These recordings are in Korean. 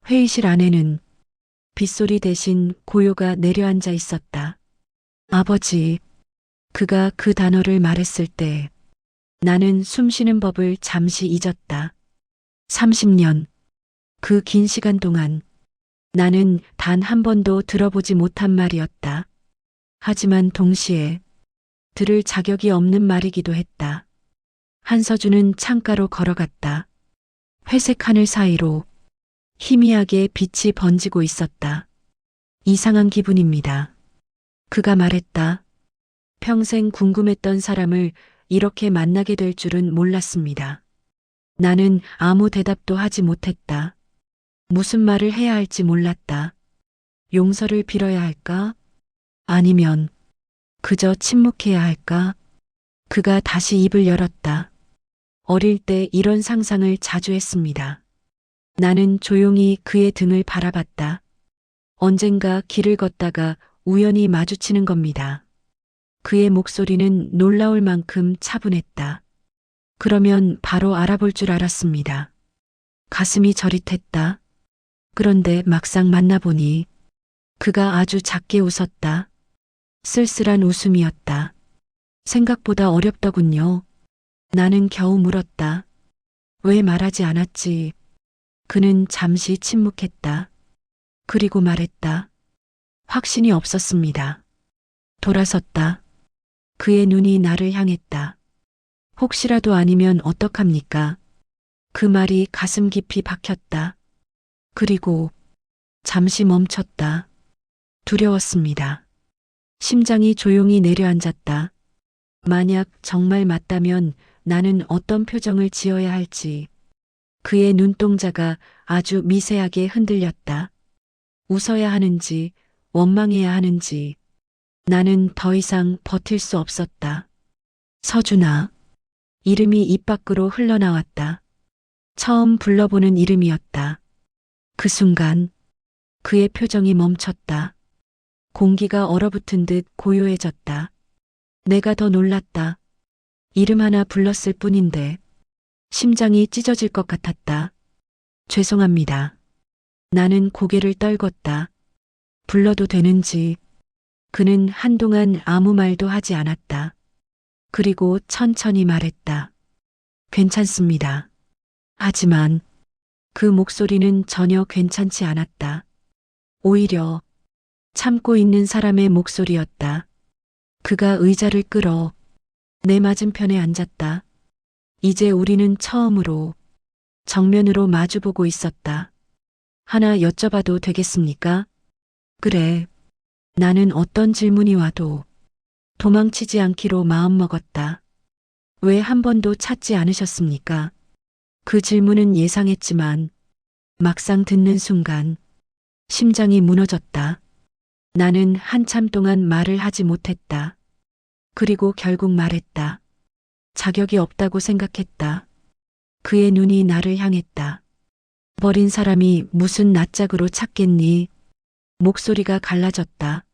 회의실 안에는 빗소리 대신 고요가 내려앉아 있었다. 아버지, 그가 그 단어를 말했을 때 나는 숨쉬는 법을 잠시 잊었다. 30년, 그 긴 시간 동안 나는 단 한 번도 들어보지 못한 말이었다. 하지만 동시에 들을 자격이 없는 말이기도 했다. 한서준은 창가로 걸어갔다. 회색 하늘 사이로 희미하게 빛이 번지고 있었다. 이상한 기분입니다. 그가 말했다. 평생 궁금했던 사람을 이렇게 만나게 될 줄은 몰랐습니다. 나는 아무 대답도 하지 못했다. 무슨 말을 해야 할지 몰랐다. 용서를 빌어야 할까? 아니면 그저 침묵해야 할까? 그가 다시 입을 열었다. 어릴 때 이런 상상을 자주 했습니다. 나는 조용히 그의 등을 바라봤다. 언젠가 길을 걷다가 우연히 마주치는 겁니다. 그의 목소리는 놀라울 만큼 차분했다. 그러면 바로 알아볼 줄 알았습니다. 가슴이 저릿했다. 그런데 막상 만나보니 그가 아주 작게 웃었다. 쓸쓸한 웃음이었다. 생각보다 어렵더군요. 나는 겨우 물었다. 왜 말하지 않았지? 그는 잠시 침묵했다. 그리고 말했다. 확신이 없었습니다. 돌아섰다. 그의 눈이 나를 향했다. 혹시라도 아니면 어떡합니까? 그 말이 가슴 깊이 박혔다. 그리고 잠시 멈췄다. 두려웠습니다. 심장이 조용히 내려앉았다. 만약 정말 맞다면 나는 어떤 표정을 지어야 할지. 그의 눈동자가 아주 미세하게 흔들렸다. 웃어야 하는지, 원망해야 하는지. 나는 더 이상 버틸 수 없었다. 서준아. 이름이 입 밖으로 흘러나왔다. 처음 불러보는 이름이었다. 그 순간 그의 표정이 멈췄다. 공기가 얼어붙은 듯 고요해졌다. 내가 더 놀랐다. 이름 하나 불렀을 뿐인데 심장이 찢어질 것 같았다. 죄송합니다. 나는 고개를 떨궜다. 불러도 되는지. 그는 한동안 아무 말도 하지 않았다. 그리고 천천히 말했다. 괜찮습니다. 하지만 그 목소리는 전혀 괜찮지 않았다. 오히려 참고 있는 사람의 목소리였다. 그가 의자를 끌어 내 맞은편에 앉았다. 이제 우리는 처음으로 정면으로 마주보고 있었다. 하나 여쭤봐도 되겠습니까? 그래. 나는 어떤 질문이 와도 도망치지 않기로 마음먹었다. 왜 한 번도 찾지 않으셨습니까? 그 질문은 예상했지만 막상 듣는 순간 심장이 무너졌다. 나는 한참 동안 말을 하지 못했다. 그리고 결국 말했다. 자격이 없다고 생각했다. 그의 눈이 나를 향했다. 버린 사람이 무슨 낯짝으로 찾겠니? 목소리가 갈라졌다.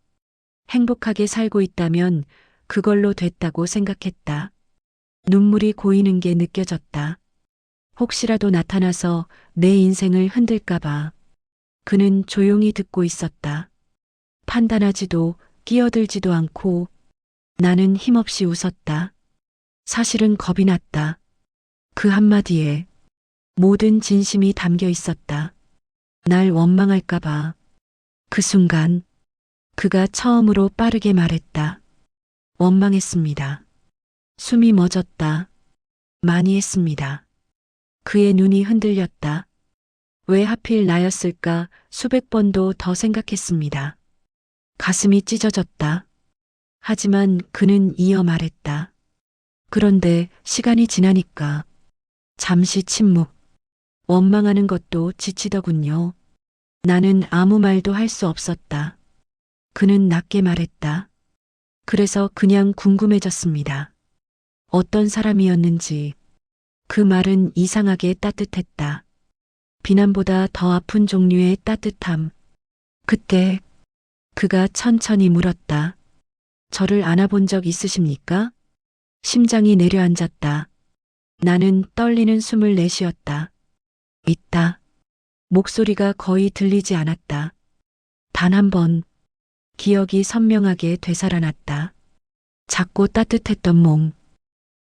행복하게 살고 있다면 그걸로 됐다고 생각했다. 눈물이 고이는 게 느껴졌다. 혹시라도 나타나서 내 인생을 흔들까봐. 그는 조용히 듣고 있었다. 판단하지도 끼어들지도 않고 나는 힘없이 웃었다. 사실은 겁이 났다. 그 한마디에 모든 진심이 담겨 있었다. 날 원망할까봐. 그 순간 그가 처음으로 빠르게 말했다. 원망했습니다. 숨이 멎었다. 많이 했습니다. 그의 눈이 흔들렸다. 왜 하필 나였을까 수백 번도 더 생각했습니다. 가슴이 찢어졌다. 하지만 그는 이어 말했다. 그런데 시간이 지나니까 잠시 침묵. 원망하는 것도 지치더군요. 나는 아무 말도 할 수 없었다. 그는 낮게 말했다. 그래서 그냥 궁금해졌습니다. 어떤 사람이었는지. 그 말은 이상하게 따뜻했다. 비난보다 더 아픈 종류의 따뜻함. 그때 그가 천천히 물었다. 저를 안아본 적 있으십니까? 심장이 내려앉았다. 나는 떨리는 숨을 내쉬었다. 있다. 목소리가 거의 들리지 않았다. 단 한 번 기억이 선명하게 되살아났다. 작고 따뜻했던 몸,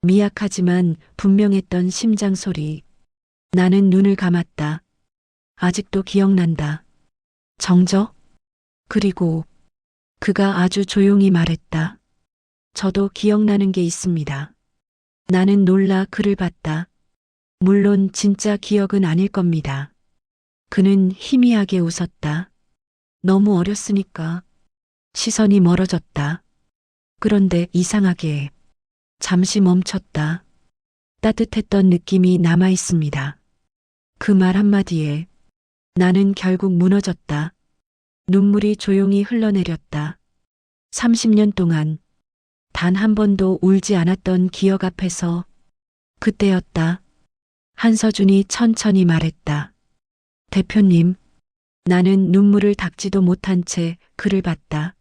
미약하지만 분명했던 심장 소리. 나는 눈을 감았다. 아직도 기억난다. 정적? 그리고 그가 아주 조용히 말했다. 저도 기억나는 게 있습니다. 나는 놀라 그를 봤다. 물론 진짜 기억은 아닐 겁니다. 그는 희미하게 웃었다. 너무 어렸으니까. 시선이 멀어졌다. 그런데 이상하게 잠시 멈췄다. 따뜻했던 느낌이 남아 있습니다. 그 말 한마디에 나는 결국 무너졌다. 눈물이 조용히 흘러내렸다. 30년 동안 단 한 번도 울지 않았던 기억 앞에서 그때였다. 한서준이 천천히 말했다. 대표님, 나는 눈물을 닦지도 못한 채 그를 봤다.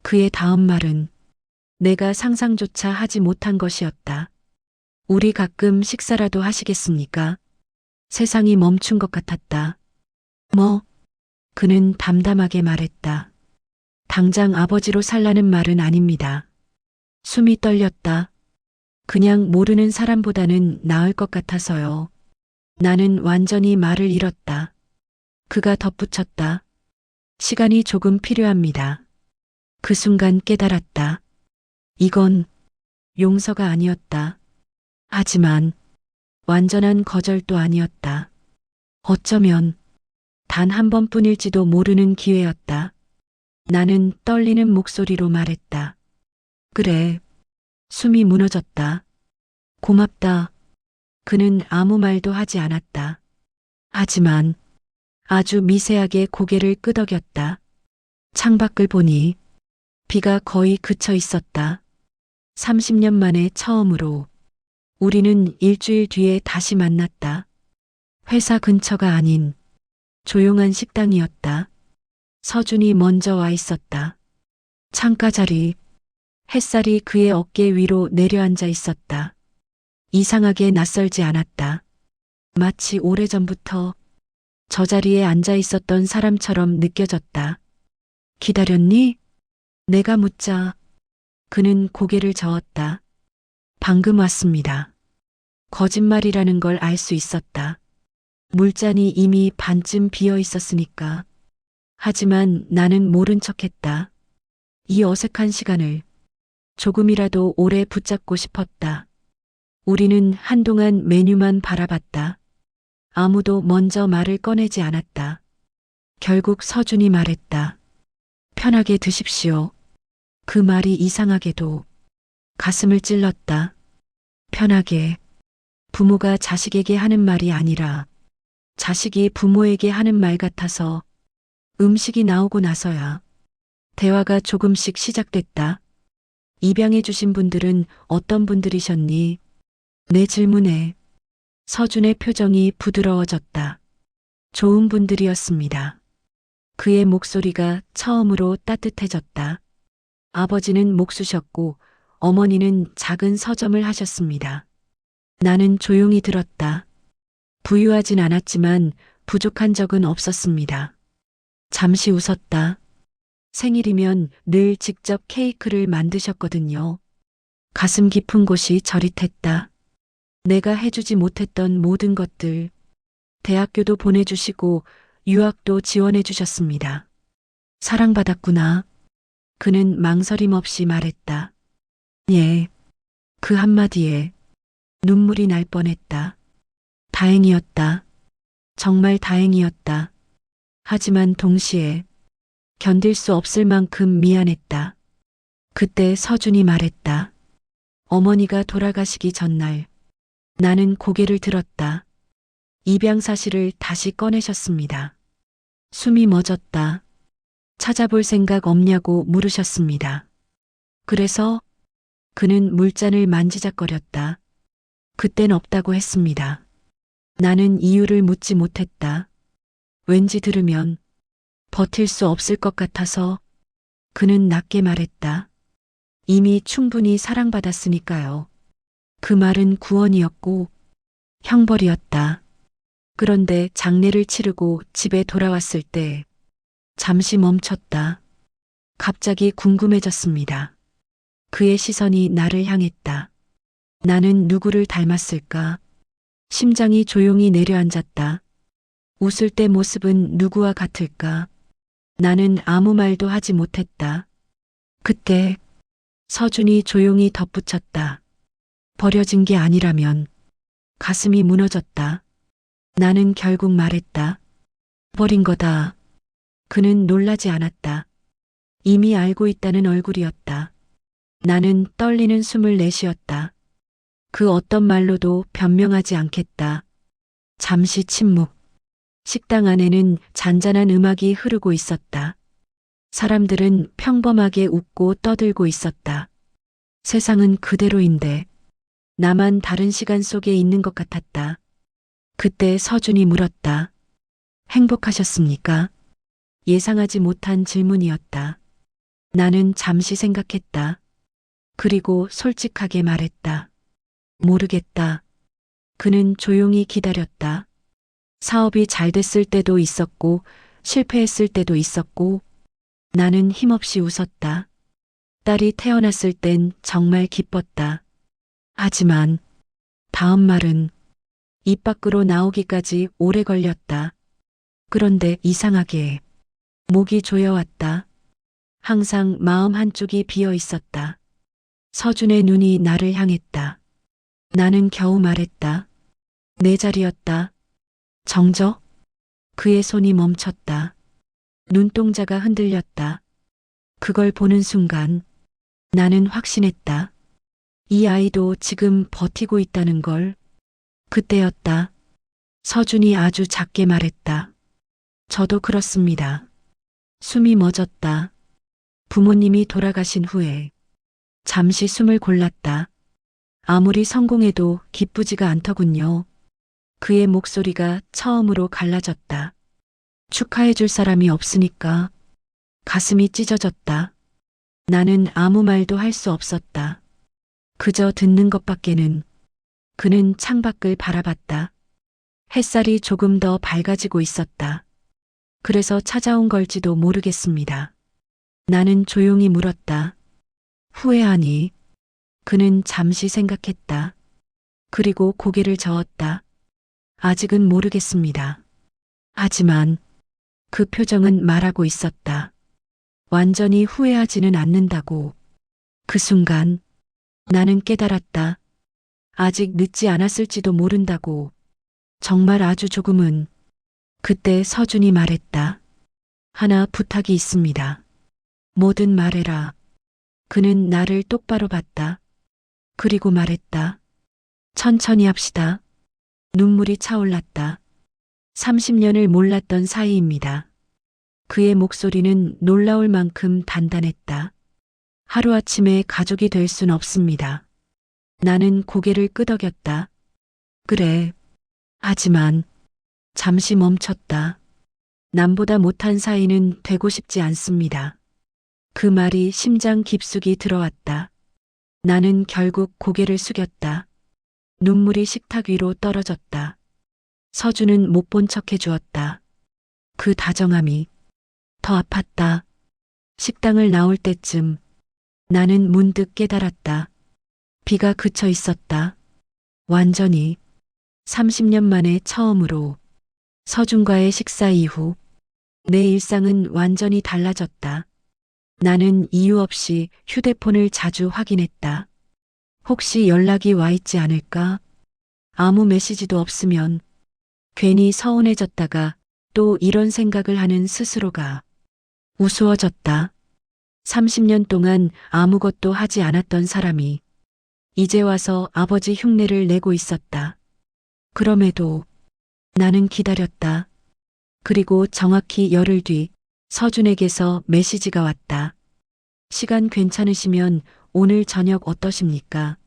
그의 다음 말은 내가 상상조차 하지 못한 것이었다. 우리 가끔 식사라도 하시겠습니까? 세상이 멈춘 것 같았다. 뭐? 그는 담담하게 말했다. 당장 아버지로 살라는 말은 아닙니다. 숨이 떨렸다. 그냥 모르는 사람보다는 나을 것 같아서요. 나는 완전히 말을 잃었다. 그가 덧붙였다. 시간이 조금 필요합니다. 그 순간 깨달았다. 이건 용서가 아니었다. 하지만 완전한 거절도 아니었다. 어쩌면 단 한 번뿐일지도 모르는 기회였다. 나는 떨리는 목소리로 말했다. 그래. 숨이 무너졌다. 고맙다. 그는 아무 말도 하지 않았다. 하지만 아주 미세하게 고개를 끄덕였다. 창밖을 보니 비가 거의 그쳐 있었다. 30년 만에 처음으로 우리는 일주일 뒤에 다시 만났다. 회사 근처가 아닌 조용한 식당이었다. 서준이 먼저 와 있었다. 창가 자리, 햇살이 그의 어깨 위로 내려앉아 있었다. 이상하게 낯설지 않았다. 마치 오래전부터 저 자리에 앉아 있었던 사람처럼 느껴졌다. 기다렸니? 내가 묻자 그는 고개를 저었다. 방금 왔습니다. 거짓말이라는 걸 알 수 있었다. 물잔이 이미 반쯤 비어 있었으니까. 하지만 나는 모른 척했다. 이 어색한 시간을 조금이라도 오래 붙잡고 싶었다. 우리는 한동안 메뉴만 바라봤다. 아무도 먼저 말을 꺼내지 않았다. 결국 서준이 말했다. 편하게 드십시오. 그 말이 이상하게도 가슴을 찔렀다. 편하게. 부모가 자식에게 하는 말이 아니라 자식이 부모에게 하는 말 같아서 음식이 나오고 나서야 대화가 조금씩 시작됐다. 입양해 주신 분들은 어떤 분들이셨니? 내 질문에 서준의 표정이 부드러워졌다. 좋은 분들이었습니다. 그의 목소리가 처음으로 따뜻해졌다. 아버지는 목수셨고 어머니는 작은 서점을 하셨습니다. 나는 조용히 들었다. 부유하진 않았지만 부족한 적은 없었습니다. 잠시 웃었다. 생일이면 늘 직접 케이크를 만드셨거든요. 가슴 깊은 곳이 저릿했다. 내가 해주지 못했던 모든 것들, 대학교도 보내주시고 유학도 지원해 주셨습니다. 사랑받았구나. 그는 망설임 없이 말했다. 예. 그 한마디에 눈물이 날 뻔했다. 다행이었다. 정말 다행이었다. 하지만 동시에 견딜 수 없을 만큼 미안했다. 그때 서준이 말했다. 어머니가 돌아가시기 전날 나는 고개를 들었다. 입양 사실을 다시 꺼내셨습니다. 숨이 멎었다. 찾아볼 생각 없냐고 물으셨습니다. 그래서 그는 물잔을 만지작거렸다. 그땐 없다고 했습니다. 나는 이유를 묻지 못했다. 왠지 들으면 버틸 수 없을 것 같아서. 그는 낮게 말했다. 이미 충분히 사랑받았으니까요. 그 말은 구원이었고 형벌이었다. 그런데 장례를 치르고 집에 돌아왔을 때 잠시 멈췄다. 갑자기 궁금해졌습니다. 그의 시선이 나를 향했다. 나는 누구를 닮았을까? 심장이 조용히 내려앉았다. 웃을 때 모습은 누구와 같을까? 나는 아무 말도 하지 못했다. 그때 서준이 조용히 덧붙였다. 버려진 게 아니라면. 가슴이 무너졌다. 나는 결국 말했다. 버린 거다. 그는 놀라지 않았다. 이미 알고 있다는 얼굴이었다. 나는 떨리는 숨을 내쉬었다. 그 어떤 말로도 변명하지 않겠다. 잠시 침묵. 식당 안에는 잔잔한 음악이 흐르고 있었다. 사람들은 평범하게 웃고 떠들고 있었다. 세상은 그대로인데 나만 다른 시간 속에 있는 것 같았다. 그때 서준이 물었다. 행복하셨습니까? 예상하지 못한 질문이었다. 나는 잠시 생각했다. 그리고 솔직하게 말했다. 모르겠다. 그는 조용히 기다렸다. 사업이 잘 됐을 때도 있었고 실패했을 때도 있었고 나는 힘없이 웃었다. 딸이 태어났을 땐 정말 기뻤다. 하지만 다음 말은 입 밖으로 나오기까지 오래 걸렸다. 그런데 이상하게 목이 조여왔다. 항상 마음 한쪽이 비어 있었다. 서준의 눈이 나를 향했다. 나는 겨우 말했다. 내 자리였다. 정적? 그의 손이 멈췄다. 눈동자가 흔들렸다. 그걸 보는 순간 나는 확신했다. 이 아이도 지금 버티고 있다는 걸. 그때였다. 서준이 아주 작게 말했다. 저도 그렇습니다. 숨이 멎었다. 부모님이 돌아가신 후에 잠시 숨을 골랐다. 아무리 성공해도 기쁘지가 않더군요. 그의 목소리가 처음으로 갈라졌다. 축하해줄 사람이 없으니까. 가슴이 찢어졌다. 나는 아무 말도 할 수 없었다. 그저 듣는 것밖에는. 그는 창밖을 바라봤다. 햇살이 조금 더 밝아지고 있었다. 그래서 찾아온 걸지도 모르겠습니다. 나는 조용히 물었다. 후회하니? 그는 잠시 생각했다. 그리고 고개를 저었다. 아직은 모르겠습니다. 하지만 그 표정은 말하고 있었다. 완전히 후회하지는 않는다고. 그 순간 나는 깨달았다. 아직 늦지 않았을지도 모른다고. 정말 아주 조금은. 그때 서준이 말했다. 하나 부탁이 있습니다. 뭐든 말해라. 그는 나를 똑바로 봤다. 그리고 말했다. 천천히 합시다. 눈물이 차올랐다. 30년을 몰랐던 사이입니다. 그의 목소리는 놀라울 만큼 단단했다. 하루아침에 가족이 될 순 없습니다. 나는 고개를 끄덕였다. 그래. 하지만 잠시 멈췄다. 남보다 못한 사이는 되고 싶지 않습니다. 그 말이 심장 깊숙이 들어왔다. 나는 결국 고개를 숙였다. 눈물이 식탁 위로 떨어졌다. 서준은 못 본 척 해주었다. 그 다정함이 더 아팠다. 식당을 나올 때쯤 나는 문득 깨달았다. 비가 그쳐 있었다. 완전히 30년 만에 처음으로. 서준과의 식사 이후 내 일상은 완전히 달라졌다. 나는 이유 없이 휴대폰을 자주 확인했다. 혹시 연락이 와 있지 않을까? 아무 메시지도 없으면 괜히 서운해졌다가 또 이런 생각을 하는 스스로가 우스워졌다. 30년 동안 아무것도 하지 않았던 사람이 이제 와서 아버지 흉내를 내고 있었다. 그럼에도 나는 기다렸다. 그리고 정확히 열흘 뒤 서준에게서 메시지가 왔다. 시간 괜찮으시면 오늘 저녁 어떠십니까?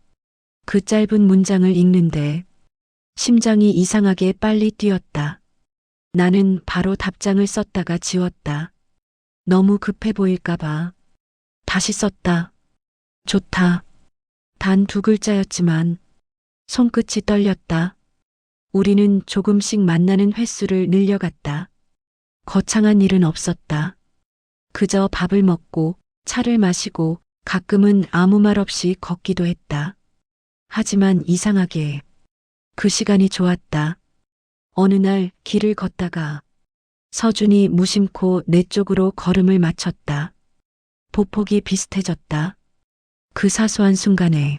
그 짧은 문장을 읽는데 심장이 이상하게 빨리 뛰었다. 나는 바로 답장을 썼다가 지웠다. 너무 급해 보일까봐. 다시 썼다. 좋다. 단 2글자였지만 손끝이 떨렸다. 우리는 조금씩 만나는 횟수를 늘려갔다. 거창한 일은 없었다. 그저 밥을 먹고 차를 마시고 가끔은 아무 말 없이 걷기도 했다. 하지만 이상하게 그 시간이 좋았다. 어느 날 길을 걷다가 서준이 무심코 내 쪽으로 걸음을 맞췄다. 보폭이 비슷해졌다. 그 사소한 순간에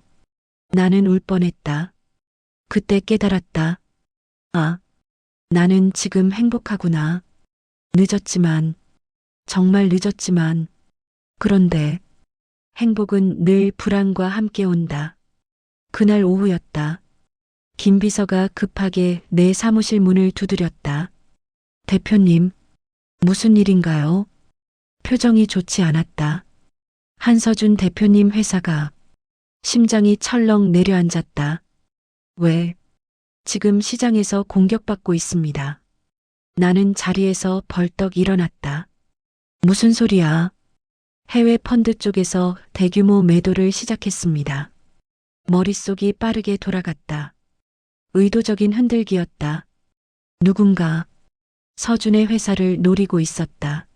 나는 울 뻔했다. 그때 깨달았다. 아, 나는 지금 행복하구나. 늦었지만, 정말 늦었지만, 그런데 행복은 늘 불안과 함께 온다. 그날 오후였다. 김 비서가 급하게 내 사무실 문을 두드렸다. 대표님, 무슨 일인가요? 표정이 좋지 않았다. 한서준 대표님 회사가 심장이 철렁 내려앉았다. 왜? 지금 시장에서 공격받고 있습니다. 나는 자리에서 벌떡 일어났다. 무슨 소리야? 해외 펀드 쪽에서 대규모 매도를 시작했습니다. 머릿속이 빠르게 돌아갔다. 의도적인 흔들기였다. 누군가 서준의 회사를 노리고 있었다.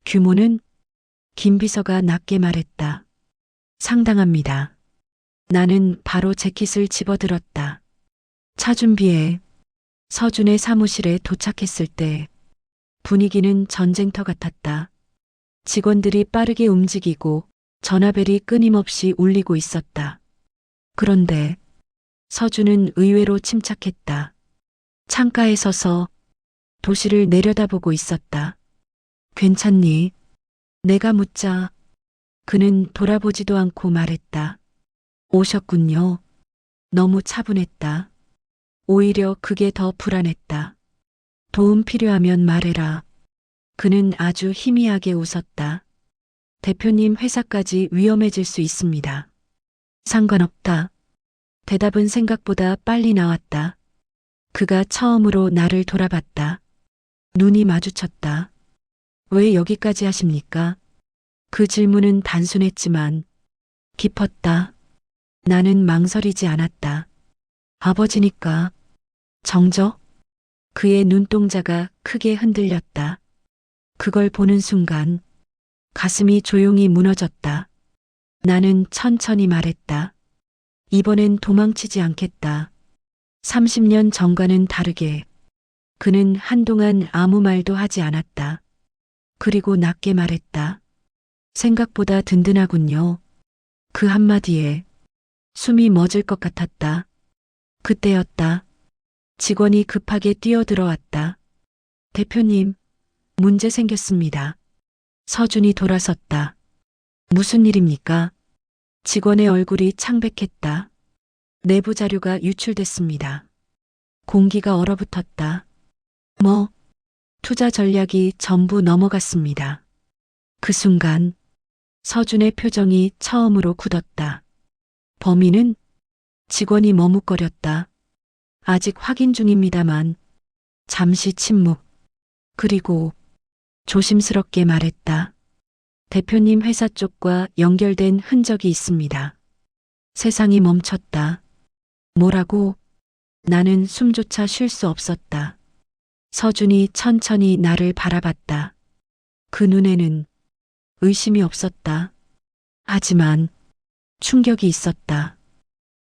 규모는? 김 비서가 낮게 말했다. 상당합니다. 나는 바로 재킷을 집어들었다. 차 준비해. 서준의 사무실에 도착했을 때 분위기는 전쟁터 같았다. 직원들이 빠르게 움직이고 전화벨이 끊임없이 울리고 있었다. 그런데 서준은 의외로 침착했다. 창가에 서서 도시를 내려다보고 있었다. 괜찮니? 내가 묻자 그는 돌아보지도 않고 말했다. 오셨군요. 너무 차분했다. 오히려 그게 더 불안했다. 도움 필요하면 말해라. 그는 아주 희미하게 웃었다. 대표님 회사까지 위험해질 수 있습니다. 상관없다. 대답은 생각보다 빨리 나왔다. 그가 처음으로 나를 돌아봤다. 눈이 마주쳤다. 왜 여기까지 하십니까? 그 질문은 단순했지만 깊었다. 나는 망설이지 않았다. 아버지니까. 정적? 그의 눈동자가 크게 흔들렸다. 그걸 보는 순간 가슴이 조용히 무너졌다. 나는 천천히 말했다. 이번엔 도망치지 않겠다. 30년 전과는 다르게 그는 한동안 아무 말도 하지 않았다. 그리고 낮게 말했다. 생각보다 든든하군요. 그 한마디에 숨이 멎을 것 같았다. 그때였다. 직원이 급하게 뛰어들어왔다. 대표님, 문제 생겼습니다. 서준이 돌아섰다. 무슨 일입니까? 직원의 얼굴이 창백했다. 내부 자료가 유출됐습니다. 공기가 얼어붙었다. 뭐? 투자 전략이 전부 넘어갔습니다. 그 순간 서준의 표정이 처음으로 굳었다. 범인은? 직원이 머뭇거렸다. 아직 확인 중입니다만. 잠시 침묵. 그리고 조심스럽게 말했다. 대표님 회사 쪽과 연결된 흔적이 있습니다. 세상이 멈췄다. 뭐라고? 나는 숨조차 쉴 수 없었다. 서준이 천천히 나를 바라봤다. 그 눈에는 의심이 없었다. 하지만 충격이 있었다.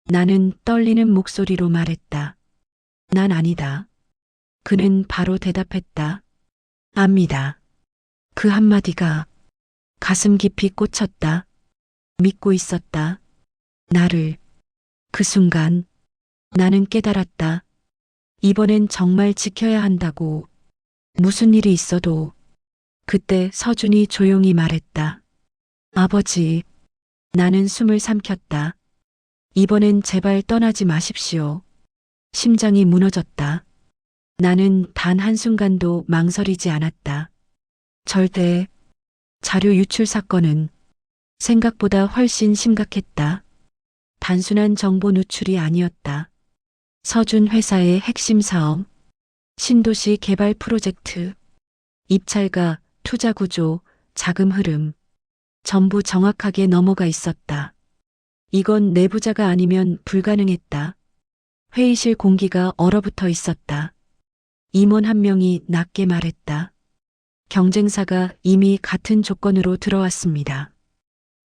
나는 떨리는 목소리로 말했다. 난 아니다. 그는 바로 대답했다. 압니다. 그 한마디가 가슴 깊이 꽂혔다. 믿고 있었다. 나를. 그 순간 나는 깨달았다. 이번엔 정말 지켜야 한다고. 무슨 일이 있어도. 그때 서준이 조용히 말했다. 아버지. 나는 숨을 삼켰다. 이번엔 제발 떠나지 마십시오. 심장이 무너졌다. 나는 단 한순간도 망설이지 않았다. 절대. 자료 유출 사건은 생각보다 훨씬 심각했다. 단순한 정보 누출이 아니었다. 서준 회사의 핵심 사업, 신도시 개발 프로젝트, 입찰과 투자 구조, 자금 흐름, 전부 정확하게 넘어가 있었다. 이건 내부자가 아니면 불가능했다. 회의실 공기가 얼어붙어 있었다. 임원 한 명이 낮게 말했다. 경쟁사가 이미 같은 조건으로 들어왔습니다.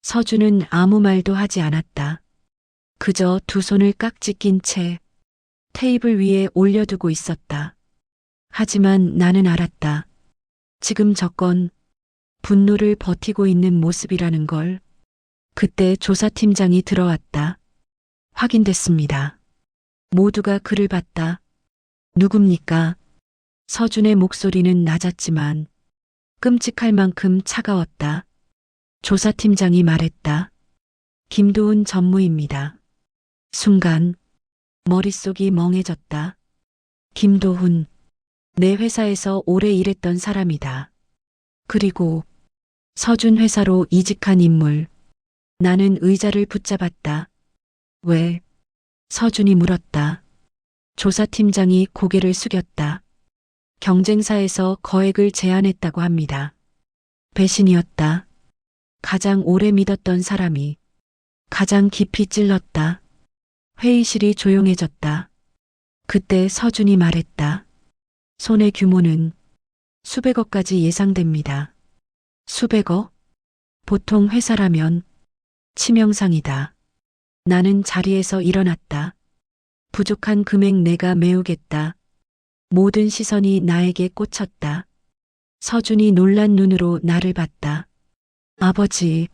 서준은 아무 말도 하지 않았다. 그저 두 손을 깍지 낀 채 테이블 위에 올려두고 있었다. 하지만 나는 알았다. 지금 저건 분노를 버티고 있는 모습이라는 걸. 그때 조사팀장이 들어왔다. 확인됐습니다. 모두가 그를 봤다. 누굽니까? 서준의 목소리는 낮았지만 끔찍할 만큼 차가웠다. 조사팀장이 말했다. 김도훈 전무입니다. 순간 머릿속이 멍해졌다. 김도훈, 내 회사에서 오래 일했던 사람이다. 그리고 서준 회사로 이직한 인물. 나는 의자를 붙잡았다. 왜? 서준이 물었다. 조사팀장이 고개를 숙였다. 경쟁사에서 거액을 제안했다고 합니다. 배신이었다. 가장 오래 믿었던 사람이 가장 깊이 찔렀다. 회의실이 조용해졌다. 그때 서준이 말했다. 손해 규모는 수백억까지 예상됩니다. 수백억? 보통 회사라면 치명상이다. 나는 자리에서 일어났다. 부족한 금액 내가 메우겠다. 모든 시선이 나에게 꽂혔다. 서준이 놀란 눈으로 나를 봤다. 아버지,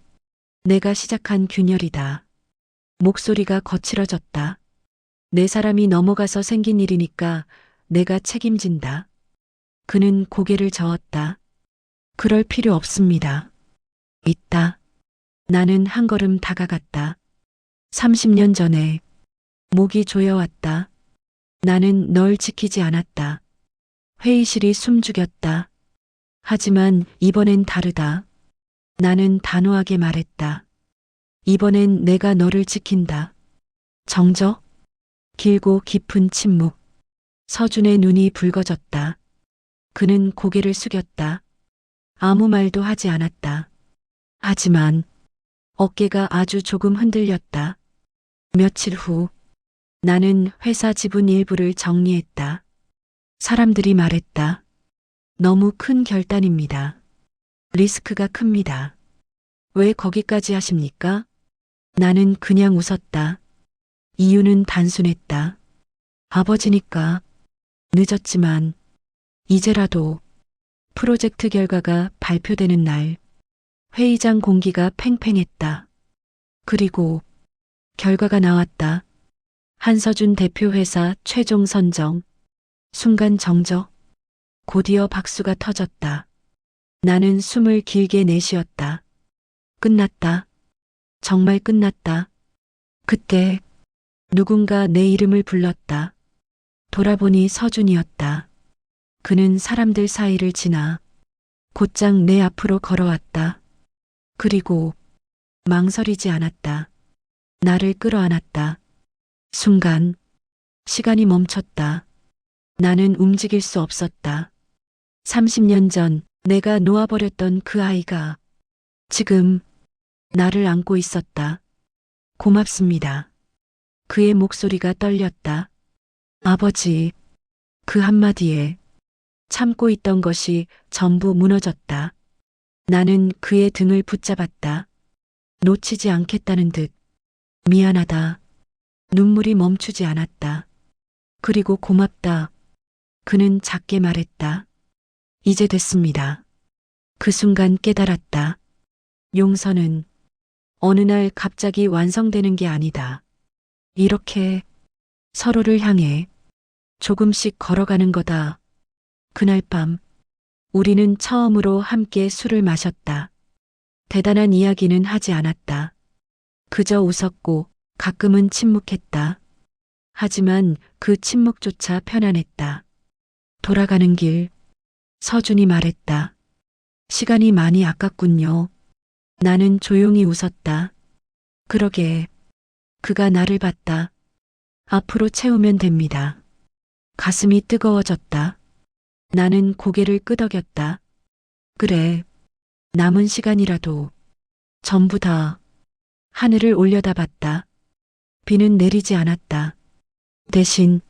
내가 시작한 균열이다. 목소리가 거칠어졌다. 내 사람이 넘어가서 생긴 일이니까 내가 책임진다. 그는 고개를 저었다. 그럴 필요 없습니다. 있다. 나는 한 걸음 다가갔다. 30년 전에 목이 조여왔다. 나는 널 지키지 않았다. 회의실이 숨죽였다. 하지만 이번엔 다르다. 나는 단호하게 말했다. 이번엔 내가 너를 지킨다. 정적? 길고 깊은 침묵. 서준의 눈이 붉어졌다. 그는 고개를 숙였다. 아무 말도 하지 않았다. 하지만 어깨가 아주 조금 흔들렸다. 며칠 후 나는 회사 지분 일부를 정리했다. 사람들이 말했다. 너무 큰 결단입니다. 리스크가 큽니다. 왜 거기까지 하십니까? 나는 그냥 웃었다. 이유는 단순했다. 아버지니까. 늦었지만 이제라도. 프로젝트 결과가 발표되는 날 회의장 공기가 팽팽했다. 그리고 결과가 나왔다. 한서준 대표 회사 최종 선정. 순간 정적. 곧이어 박수가 터졌다. 나는 숨을 길게 내쉬었다. 끝났다. 정말 끝났다. 그때 누군가 내 이름을 불렀다. 돌아보니 서준이었다. 그는 사람들 사이를 지나 곧장 내 앞으로 걸어왔다. 그리고 망설이지 않았다. 나를 끌어안았다. 순간 시간이 멈췄다. 나는 움직일 수 없었다. 30년 전 내가 놓아버렸던 그 아이가 지금 나를 안고 있었다. 고맙습니다. 그의 목소리가 떨렸다. 아버지, 그 한마디에 참고 있던 것이 전부 무너졌다. 나는 그의 등을 붙잡았다. 놓치지 않겠다는 듯. 미안하다. 눈물이 멈추지 않았다. 그리고 고맙다. 그는 작게 말했다. 이제 됐습니다. 그 순간 깨달았다. 용서는 어느 날 갑자기 완성되는 게 아니다. 이렇게 서로를 향해 조금씩 걸어가는 거다. 그날 밤 우리는 처음으로 함께 술을 마셨다. 대단한 이야기는 하지 않았다. 그저 웃었고 가끔은 침묵했다. 하지만 그 침묵조차 편안했다. 돌아가는 길 서준이 말했다. 시간이 많이 아깝군요. 나는 조용히 웃었다. 그러게. 그가 나를 봤다. 앞으로 채우면 됩니다. 가슴이 뜨거워졌다. 나는 고개를 끄덕였다. 그래. 남은 시간이라도 전부 다. 하늘을 올려다봤다. 비는 내리지 않았다. 대신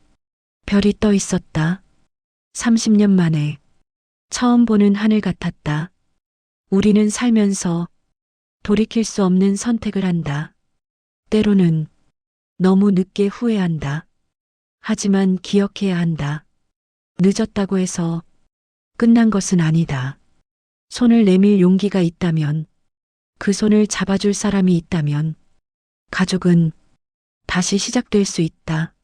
별이 떠 있었다. 30년 만에 처음 보는 하늘 같았다. 우리는 살면서 돌이킬 수 없는 선택을 한다. 때로는 너무 늦게 후회한다. 하지만 기억해야 한다. 늦었다고 해서 끝난 것은 아니다. 손을 내밀 용기가 있다면, 그 손을 잡아줄 사람이 있다면, 가족은 다시 시작될 수 있다.